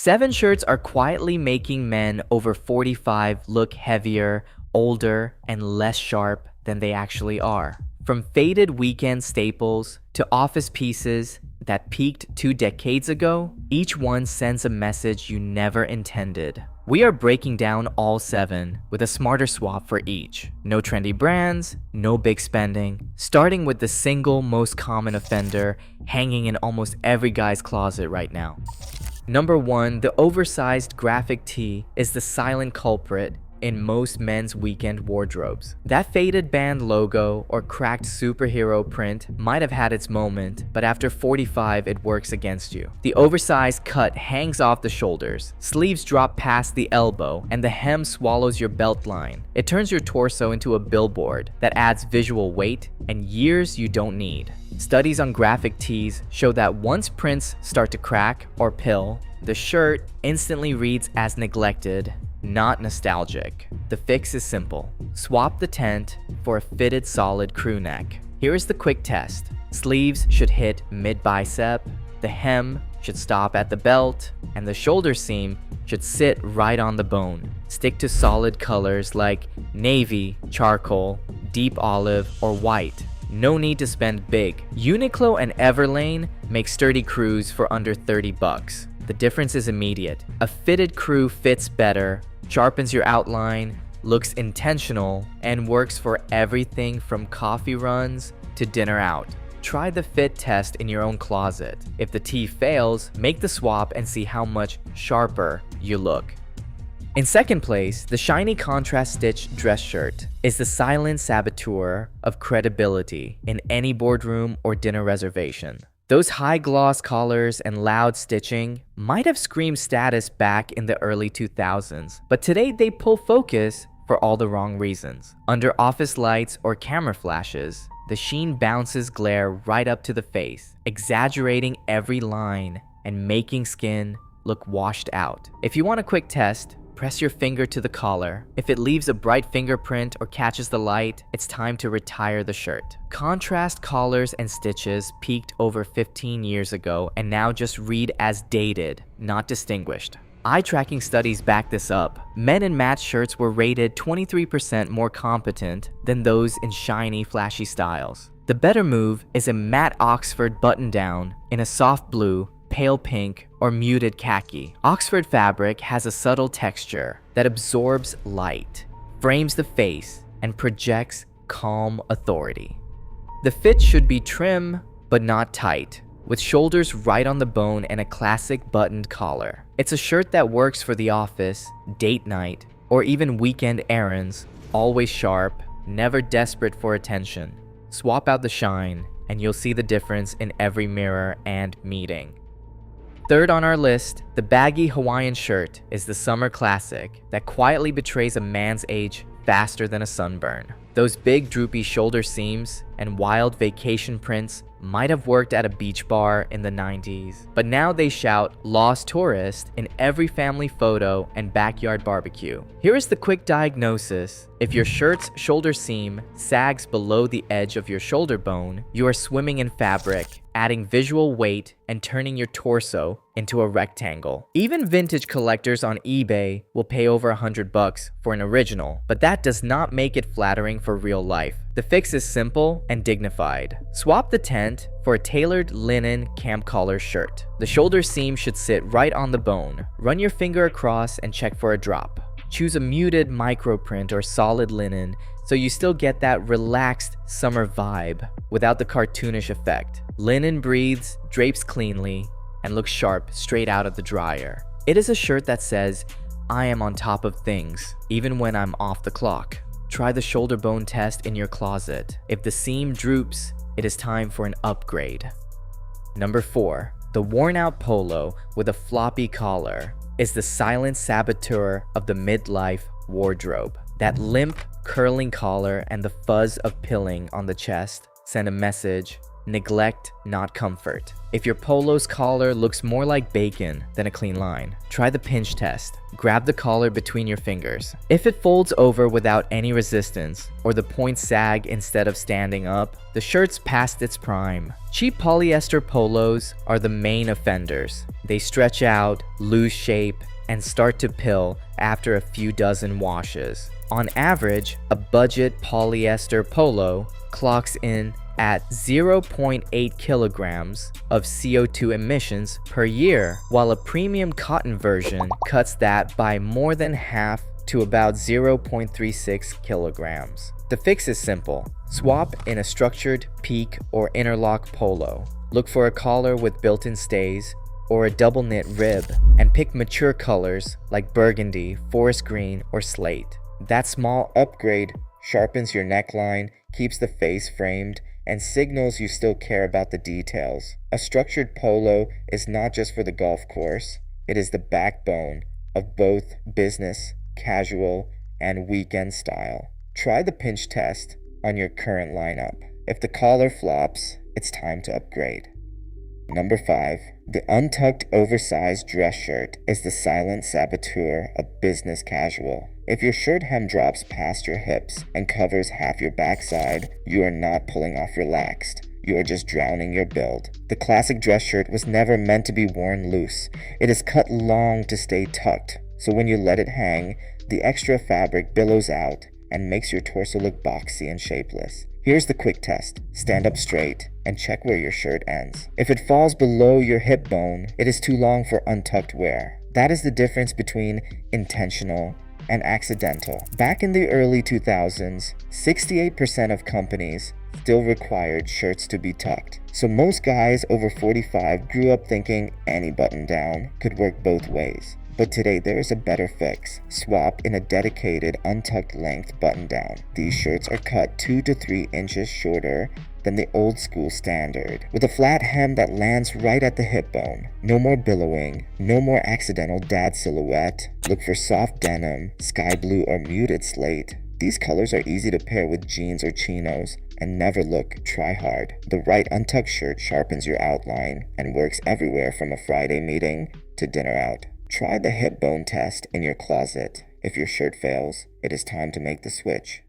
7 shirts are quietly making men over 45 look heavier, older, and less sharp than they actually are. From faded weekend staples to office pieces that peaked 2 decades ago, each one sends a message you never intended. We are breaking down all 7 with a smarter swap for each. No trendy brands, no big spending, starting with the single most common offender hanging in almost every guy's closet right now. Number 1, the oversized graphic tee is the silent culprit in most men's weekend wardrobes. That faded band logo or cracked superhero print might have had its moment, but after 45 it works against you. The oversized cut hangs off the shoulders, sleeves drop past the elbow, and the hem swallows your belt line. It turns your torso into a billboard that adds visual weight and years you don't need. Studies on graphic tees show that once prints start to crack or pill, the shirt instantly reads as neglected, not nostalgic. The fix is simple. Swap the tent for a fitted solid crew neck. Here is the quick test. Sleeves should hit mid-bicep, the hem should stop at the belt, and the shoulder seam should sit right on the bone. Stick to solid colors like navy, charcoal, deep olive, or white. No need to spend big. Uniqlo and Everlane make sturdy crews for under 30 bucks. The difference is immediate. A fitted crew fits better, sharpens your outline, looks intentional, and works for everything from coffee runs to dinner out. Try the fit test in your own closet. If the tee fails, make the swap and see how much sharper you look. In second place, the shiny contrast stitch dress shirt is the silent saboteur of credibility in any boardroom or dinner reservation. Those high gloss collars and loud stitching might have screamed status back in the early 2000s, but today they pull focus for all the wrong reasons. Under office lights or camera flashes, the sheen bounces glare right up to the face, exaggerating every line and making skin look washed out. If you want a quick test, press your finger to the collar. If it leaves a bright fingerprint or catches the light, it's time to retire the shirt. Contrast collars and stitches peaked over 15 years ago and now just read as dated, not distinguished. Eye tracking studies back this up. Men in match shirts were rated 23% more competent than those in shiny, flashy styles. The better move is a matte Oxford button-down in a soft blue, pale pink, or muted khaki. Oxford fabric has a subtle texture that absorbs light, frames the face, and projects calm authority. The fit should be trim, but not tight, with shoulders right on the bone and a classic buttoned collar. It's a shirt that works for the office, date night, or even weekend errands, always sharp, never desperate for attention. Swap out the shine, and you'll see the difference in every mirror and meeting. Third on our list, the baggy Hawaiian shirt is the summer classic that quietly betrays a man's age faster than a sunburn. Those big droopy shoulder seams and wild vacation prints might have worked at a beach bar in the 90s, but now they shout "Lost Tourist" in every family photo and backyard barbecue. Here is the quick diagnosis. If your shirt's shoulder seam sags below the edge of your shoulder bone, you are swimming in fabric, adding visual weight and turning your torso into a rectangle. Even vintage collectors on eBay will pay over $100 for an original, but that does not make it flattering for real life. The fix is simple and dignified. Swap the tent for a tailored linen camp collar shirt. The shoulder seam should sit right on the bone. Run your finger across and check for a drop. Choose a muted microprint or solid linen so you still get that relaxed summer vibe without the cartoonish effect. Linen breathes, drapes cleanly, and looks sharp straight out of the dryer. It is a shirt that says, "I am on top of things, even when I'm off the clock." Try the shoulder bone test in your closet. If the seam droops, it is time for an upgrade. Number 4. The worn-out polo with a floppy collar is the silent saboteur of the midlife wardrobe. That limp, curling collar and the fuzz of pilling on the chest send a message: Neglect, not comfort. If your polo's collar looks more like bacon than a clean line, try the pinch test. Grab the collar between your fingers. If it folds over without any resistance, or the points sag instead of standing up, the shirt's past its prime. Cheap polyester polos are the main offenders. They stretch out, lose shape, and start to pill after a few dozen washes. On average, a budget polyester polo clocks in at 0.8 kilograms of CO2 emissions per year, while a premium cotton version cuts that by more than half to about 0.36 kilograms. The fix is simple. Swap in a structured peak or interlock polo. Look for a collar with built-in stays or a double knit rib, and pick mature colors like burgundy, forest green, or slate. That small upgrade sharpens your neckline, keeps the face framed, and signals you still care about the details. A structured polo is not just for the golf course, it is the backbone of both business, casual, and weekend style. Try the pinch test on your current lineup. If the collar flops, it's time to upgrade. Number 5. The untucked oversized dress shirt is the silent saboteur of business casual. If your shirt hem drops past your hips and covers half your backside, you are not pulling off relaxed. You are just drowning your build. The classic dress shirt was never meant to be worn loose. It is cut long to stay tucked, so when you let it hang, the extra fabric billows out and makes your torso look boxy and shapeless. Here's the quick test. Stand up straight and check where your shirt ends. If it falls below your hip bone, it is too long for untucked wear. That is the difference between intentional and accidental. Back in the early 2000s, 68% of companies still required shirts to be tucked. So most guys over 45 grew up thinking any button down could work both ways. But today there is a better fix. Swap in a dedicated untucked length button down. These shirts are cut 2 to 3 inches shorter than the old school standard, with a flat hem that lands right at the hip bone. No more billowing, no more accidental dad silhouette. Look for soft denim, sky blue or muted slate. These colors are easy to pair with jeans or chinos and never look try hard. The right untucked shirt sharpens your outline and works everywhere from a Friday meeting to dinner out. Try the hip bone test in your closet. If your shirt fails, it is time to make the switch.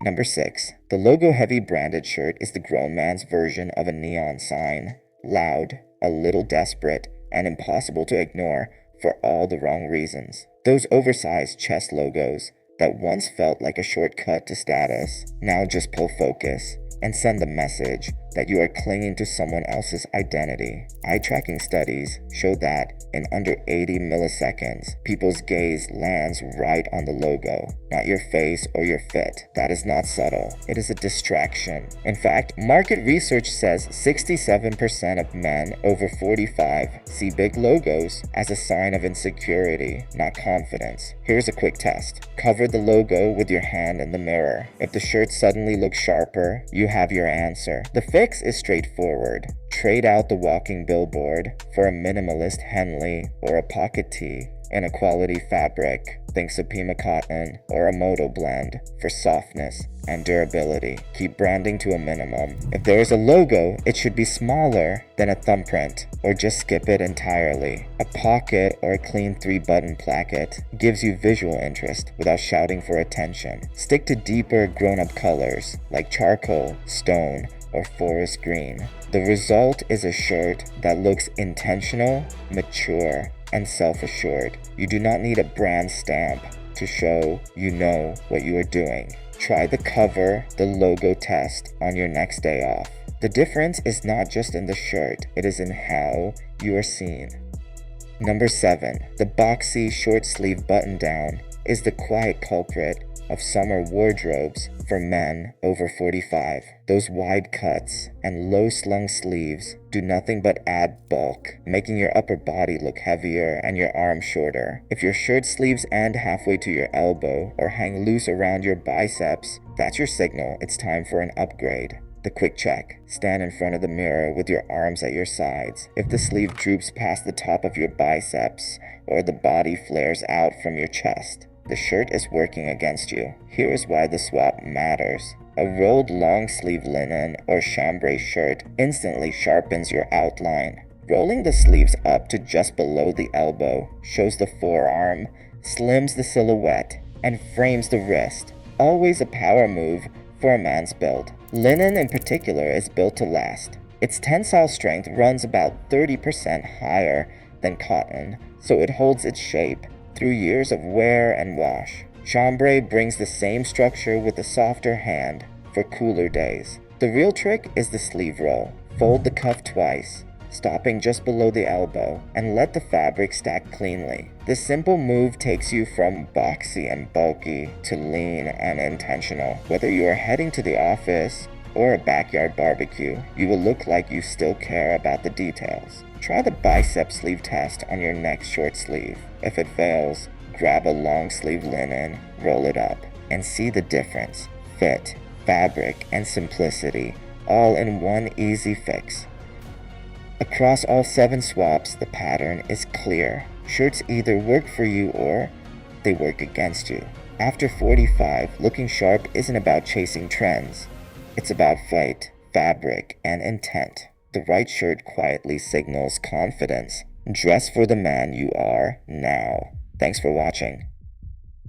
Number 6. The logo-heavy branded shirt is the grown man's version of a neon sign. Loud, a little desperate, and impossible to ignore for all the wrong reasons. Those oversized chest logos that once felt like a shortcut to status now just pull focus and send the message that you are clinging to someone else's identity. Eye-tracking studies show that in under 80 milliseconds, people's gaze lands right on the logo, not your face or your fit. That is not subtle. It is a distraction. In fact, market research says 67% of men over 45 see big logos as a sign of insecurity, not confidence. Here's a quick test. Cover the logo with your hand in the mirror. If the shirt suddenly looks sharper, you have your answer. The fix is straightforward. Trade out the walking billboard for a minimalist Henley or a pocket tee in a quality fabric. Think Supima cotton or a Moto blend for softness and durability. Keep branding to a minimum. If there is a logo, it should be smaller than a thumbprint, or just skip it entirely. A pocket or a clean 3-button placket gives you visual interest without shouting for attention. Stick to deeper grown-up colors like charcoal, stone, or forest green. The result is a shirt that looks intentional, mature, and self-assured. You do not need a brand stamp to show you know what you are doing. Try the cover, the logo test on your next day off. The difference is not just in the shirt, it is in how you are seen. Number 7. The boxy short sleeve button down is the quiet culprit of summer wardrobes for men over 45. Those wide cuts and low slung sleeves do nothing but add bulk, making your upper body look heavier and your arms shorter. If your shirt sleeves end halfway to your elbow or hang loose around your biceps, that's your signal it's time for an upgrade. The quick check. Stand in front of the mirror with your arms at your sides. If the sleeve droops past the top of your biceps or the body flares out from your chest, the shirt is working against you. Here is why the swap matters. A rolled long-sleeve linen or chambray shirt instantly sharpens your outline. Rolling the sleeves up to just below the elbow shows the forearm, slims the silhouette, and frames the wrist. Always a power move for a man's build. Linen in particular is built to last. Its tensile strength runs about 30% higher than cotton, so it holds its shape through years of wear and wash. Chambray brings the same structure with a softer hand for cooler days. The real trick is the sleeve roll. Fold the cuff twice, stopping just below the elbow, and let the fabric stack cleanly. This simple move takes you from boxy and bulky to lean and intentional. Whether you are heading to the office or a backyard barbecue, you will look like you still care about the details. Try the bicep sleeve test on your next short sleeve. If it fails, grab a long sleeve linen, roll it up, and see the difference. Fit, fabric, and simplicity, all in one easy fix. Across all 7 swaps, the pattern is clear. Shirts either work for you or they work against you. After 45, looking sharp isn't about chasing trends. It's about fight, fabric, and intent. The right shirt quietly signals confidence. Dress for the man you are now. Thanks for watching.